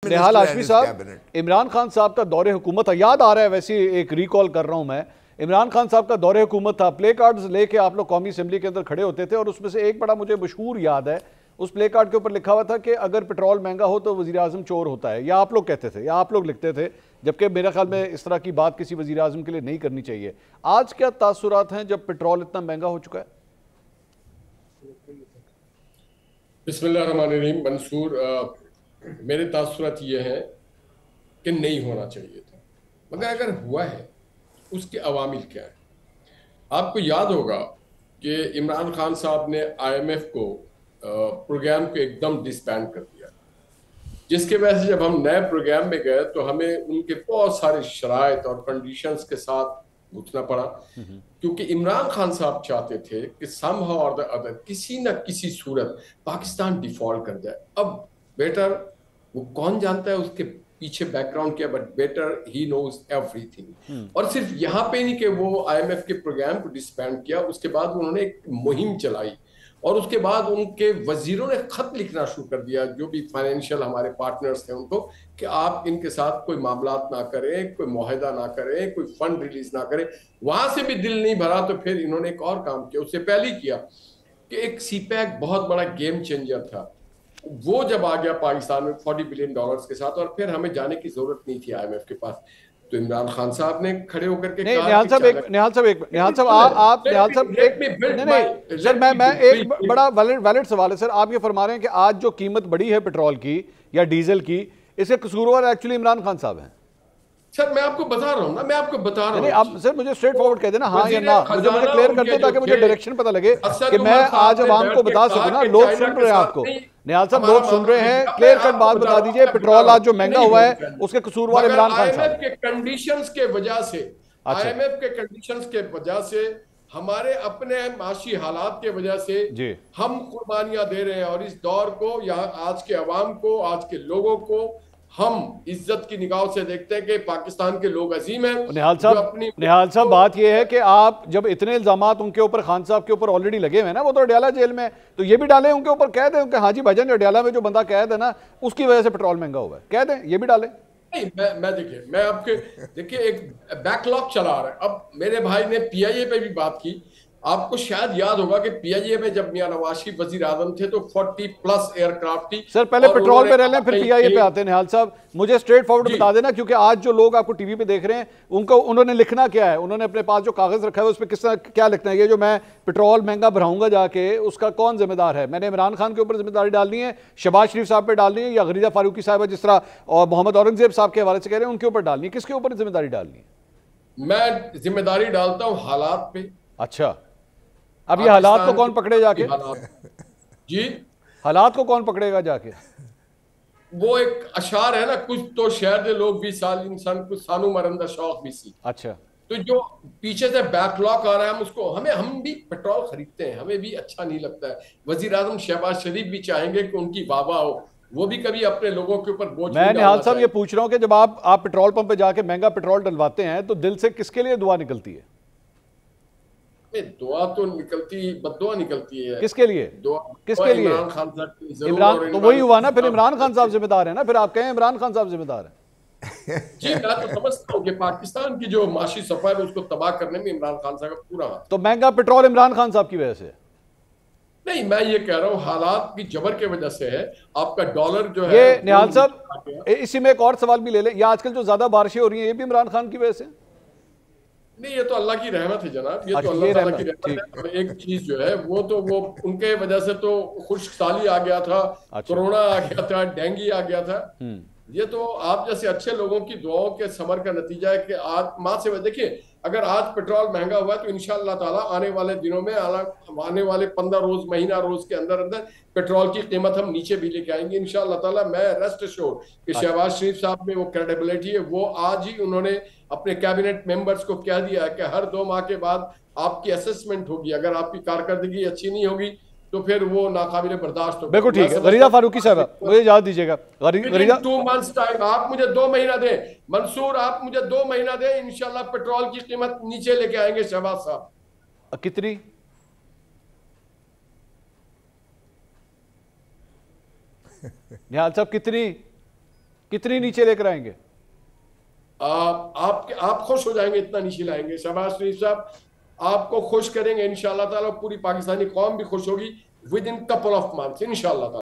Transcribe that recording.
نہال ہاشمی صاحب، عمران خان صاحب کا دور حکومت یاد آ رہا ہے، ویسے ایک ریکال کر رہا ہوں میں، عمران خان صاحب کا دور حکومت تھا، پلے کارڈز لے کے آپ لوگ قومی اسمبلی کے اندر کھڑے ہوتے تھے، اور اس میں سے ایک بڑا مجھے مشہور یاد ہے، اس پلے کارڈ کے اوپر لکھا ہوا تھا کہ اگر پٹرول مہنگا ہو تو وزیراعظم چور ہوتا ہے، یا آپ لوگ کہتے تھے یا آپ لوگ لکھتے تھے، جبکہ میرے خیال میں اس طرح کی بات کسی وزیراعظم کے لیے نہیں کرنی چاہیے۔ آج کیا تاثرات ہیں جب پٹرول اتنا مہنگا ہو چکا ہے؟ بسم اللہ الرحمن الرحیم۔ منصور، میرے تاثرات یہ ہیں کہ نہیں ہونا چاہیے تھا، مگر اگر ہوا ہے اس کے عوامل کیا ہیں؟ آپ کو یاد ہوگا کہ عمران خان صاحب نے آئی ایم ایف کو پروگرام کو ایک دم ڈسبینڈ کر دیا، جس کی وجہ سے جب ہم نئے پروگرام میں گئے تو ہمیں ان کے بہت سارے شرائط اور کنڈیشنز کے ساتھ گھسنا پڑا، کیونکہ عمران خان صاحب چاہتے تھے کہ سم ہاؤ اور ادر کسی نہ کسی صورت پاکستان ڈیفالٹ کر جائے۔ اب بیٹر وہ کون جانتا ہے اس کے پیچھے بیک گراؤنڈ کیا، but better he knows everything. اور صرف یہاں پہ نہیں کہ وہ آئی ایم ایف کے پروگرام کو ڈسبینڈ کیا، اس کے بعد انہوں نے ایک مہم چلائی، اور اس کے بعد ان کے وزیروں نے خط لکھنا شروع کر دیا جو بھی فائنینشیل ہمارے پارٹنرز تھے ان کو، کہ آپ ان کے ساتھ کوئی معاملات نہ کریں، کوئی معاہدہ نہ کریں، کوئی فنڈ ریلیز نہ کریں۔ وہاں سے بھی دل نہیں بھرا تو پھر انہوں نے ایک اور کام کیا، اس سے پہلے کیا کہ ایک سی پیک بہت بڑا گیم چینجر تھا، وہ جب آ گیا پاکستان میں $40 بلین کے ساتھ، اور پھر ہمیں جانے کی ضرورت نہیں تھی آئی ایم ایف کے پاس، تو عمران خان صاحب نے کھڑے ہو کر کے کہا نہال صاحب میں ایک بڑا ویلڈ سوال ہے سر، آپ یہ فرما رہے ہیں کہ آج جو قیمت بڑی ہے پٹرول کی یا ڈیزل کی، اس کے قصوروار ایکچولی عمران خان صاحب ہیں؟ سر میں آپ کو بتا رہا ہوں نا، میں آپ کو بتا رہا ہوں۔ آپ سر مجھے اسٹریٹ فارورڈ کہہ دینا ہاں یا نہ، مجھے کلیئر کر دیں تاکہ مجھے ڈائریکشن پتہ لگے کہ میں آج عوام کو بتا سکوں نا، لوگ سن رہے ہیں آپ کو، نہال صاحب لوگ سن رہے ہیں، کلیئر کٹ بات بتا دیجئے، پٹرول آج جو مہنگا ہوا ہے اس کے قصوروار عمران خان صاحب ہیں۔ آئی ایم ایف کے کنڈیشنز کے وجہ سے، آئی ایم ایف کے کنڈیشنز کے وجہ سے، ہمارے اپنے معاشی حالات کے وجہ سے ہم قربانیاں دے رہے ہیں، اور اس دور کو یہاں آج کے عوام کو، آج کے لوگوں کو ہم عزت کی نگاہوں سے دیکھتے ہیں کہ پاکستان کے لوگ عظیم ہیں۔ نہال صاحب بات یہ ہے کہ آپ جب اتنے الزامات ان کے اوپر خان صاحب کے اوپر آلریڈی لگے ہوئے ہیں نا، وہ تو اڈیالہ جیل میں، تو یہ بھی ڈالیں ان کے اوپر، کہہ دیں کہ ہاں جی بھجن اڈیالہ میں جو بندہ قید ہے نا اس کی وجہ سے پٹرول مہنگا ہوا ہے، کہہ دیں یہ بھی ڈالیں۔ نہیں، میں دیکھیں آپ کے دیکھیں ایک بیک لاک چلا رہا ہے۔ اب میرے بھائی نے پی آئی اے پہ بھی بات کی، آپ کو شاید یاد ہوگا کہ پی آئی اے میں جب میاں نواز شریف وزیر اعظم تھے تو 40+ ایئر کرافٹ تھی۔ سر پہلے پٹرول پہ رہ لیں پھر پی آئی اے پہ آتے ہیں نہال صاحب، مجھے اسٹریٹ فارورڈ بتا دینا، کیونکہ آج جو لوگ آپ کو ٹی وی پہ دیکھ رہے ہیں انہوں نے لکھنا کیا ہے، انہوں نے اپنے پاس جو کاغذ رکھا ہے اس پہ کس طرح کیا لکھنا ہے، یہ جو میں پٹرول مہنگا بڑھاؤں گا جا کے اس کا کون ذمہ دار ہے؟ میں نے عمران خان کے اوپر ذمہ داری ڈالنی ہے، شہباز شریف صاحب پہ ڈالنی ہے، یا غریزہ فاروقی صاحبہ جس طرح اور محمد اورنگزیب صاحب کے حوالے سے کہہ رہے ہیں ان کے اوپر ڈالنی ہے؟ کس کے اوپر ذمہ داری ڈالنی ہے؟ میں ذمہ داری ڈالتا ہوں حالات پہ۔ اچھا، اب یہ حالات کو کون پکڑے جا کے؟ جی حالات کو کون پکڑے گا جا کے؟ وہ ایک اشعار ہے نا، کچھ تو شہر دے لوگ بھی سال انسان کچھ سانو مرندہ شوق بھی سی۔ اچھا، تو جو پیچھے سے بیک لاک آ رہا ہے، ہم بھی پیٹرول خریدتے ہیں، ہمیں بھی اچھا نہیں لگتا ہے۔ وزیر اعظم شہباز شریف بھی چاہیں گے کہ ان کی واہ واہ ہو، وہ بھی کبھی اپنے لوگوں کے اوپر بوجھ نہیں ڈالنا چاہتے۔ میں نہال صاحب یہ پوچھ رہا ہوں کہ جب آپ پیٹرول پمپ پہ جا کے مہنگا پیٹرول ڈلواتے ہیں تو دل سے کس کے لیے دعا نکلتی ہے؟ دعا تو نکلتی، بد دعا نکلتی ہے۔ کس کے لیے؟ کس کے لیے؟ عمران خان صاحب کی ضرور، تو وہی ہوا نا، پھر عمران خان صاحب ذمہ دار ہیں نا، پھر آپ کہیں عمران خان صاحب ذمہ دار ہیں۔ جی میں تو سمجھتا ہوں کہ پاکستان کی جو معاشی صفحہ ہے اس کو تباہ کرنے میں عمران خان صاحب کا پورا ہاتھ۔ تو مہنگا پیٹرول عمران خان صاحب کی وجہ سے؟ نہیں، میں یہ کہہ رہا ہوں حالات کی جبر کی وجہ سے ہے۔ آپ کا ڈالر جو ہے، یہ نہال صاحب اسی میں ایک اور سوال بھی لے لیں، یہ آج کل جو زیادہ بارشیں ہو رہی ہیں یہ بھی عمران خان کی وجہ سے؟ نہیں، یہ تو اللہ کی رحمت ہے جناب، یہ تو اللہ تعالیٰ کی رحمت ہے۔ اور ایک چیز جو ہے وہ ان کے وجہ سے تو خشک سالی آ گیا تھا، کرونا آ گیا تھا، ڈینگی آ گیا تھا۔ یہ تو آپ جیسے اچھے لوگوں کی دعاؤں کے ثمر کا نتیجہ ہے کہ آج ماں سے دیکھیں، اگر آج پیٹرول مہنگا ہوا ہے تو انشاءاللہ تعالیٰ آنے والے دنوں میں، آنے والے 15 روز، مہینہ روز کے اندر پیٹرول کی قیمت ہم نیچے بھی لے کے آئیں گے انشاءاللہ تعالیٰ۔ میں ریسٹ ایشور کہ شہباز شریف صاحب میں وہ کریڈیبلٹی ہے، وہ آج ہی انہوں نے اپنے کیبنٹ ممبرز کو کہہ دیا ہے کہ ہر 2 ماہ کے بعد آپ کی اسسمنٹ ہوگی، اگر آپ کی کارکردگی اچھی نہیں ہوگی تو پھر وہ ناقابل برداشت ہوگا۔ بالکل ٹھیک ہے، غریزہ فاروقی صاحب مجھے یاد دیجیے گا، غریزہ 2 months ٹائم، آپ مجھے 2 مہینہ دیں منصور، آپ مجھے 2 مہینہ دیں، انشاءاللہ پیٹرول کی قیمت نیچے لے کے آئیں گے شہباز صاحب۔ کتنی؟ نہال صاحب کتنی؟ کتنی نیچے لے کر آئیں گے؟ آپ خوش ہو جائیں گے اتنا نیچے لائیں گے شہباز شریف صاحب. آپ کو خوش کریں گے انشاءاللہ تعالیٰ, پوری پاکستانی قوم بھی خوش ہوگی with in couple of months انشاءاللہ تعالیٰ.